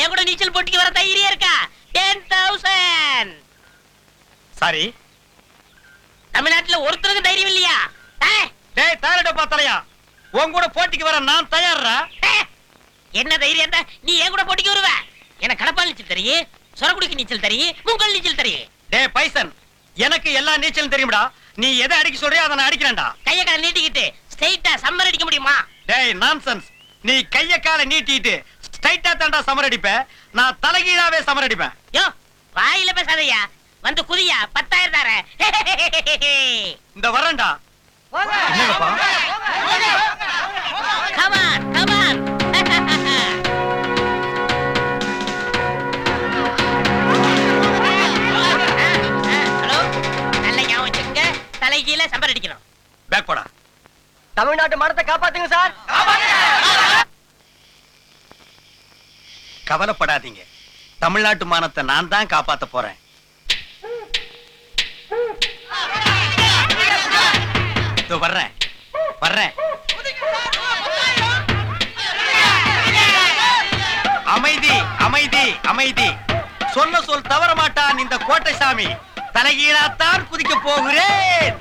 என் கூட நீச்சல் போட்டிக்கு வர தைரியம் இருக்கா? 10,000. சாரி, தமிழ்நாட்டுல ஒருத்தருக்கு தைரியம் இல்லையா? டேய் தயாரிடப்பா தலையா, உன் கூட போட்டிக்கு வர நான் தயாரா. என்ன தைரியம் இருந்தா நீ என் கூட போட்டிக்கு வருவ? எனக்கு கடப்பால் நீச்சல் தெரியும், சொரக்குடிக்கு நீச்சல் தெரியும், மூங்கல் நீச்சல் தெரியும். டேய் பைசன், எனக்கு எல்லா நீச்சலும் தெரியும்டா. நீ எதை அடிக்க சொல்றியோ அதை நான் அடிக்கிறேன்டா. கைய கால நீட்டிக்கிட்டு ஸ்ட்ரைட்டா சம்மர் அடிக்க முடியுமா? டேய் நான்சென்ஸ், நீ கைய கால நீட்டிட்டு ஸ்ட்ரைட்டா தாண்டா சமர் அடிப்ப, நான் தலைகீழாவே சமர் அடிப்பேன். யோ வாயில பேசாதயா, வந்து குதியா, 10,000 தரேன். இந்த வரேன்டா. என்னங்கப்பா? Come on, come on. Hello, நல்ல ஞாபகம் வச்சுக்கங்க, தலைகீழ சம்பர் அடிக்கணும். பேக் போடா. தமிழ்நாட்டு மரத்தை காப்பாத்துங்க சார். கவலைப்படாதீங்க, தமிழ்நாட்டு மானத்தை நான் தான் காப்பாத்த போறேன். இதோ வர்றேன் வர்றேன். அமைதி அமைதி அமைதி. சொன்ன சொல் தவற மாட்டான் இந்த கோட்டை சாமி. தலைகீழாத்தான் குதிக்க போகிறேன்.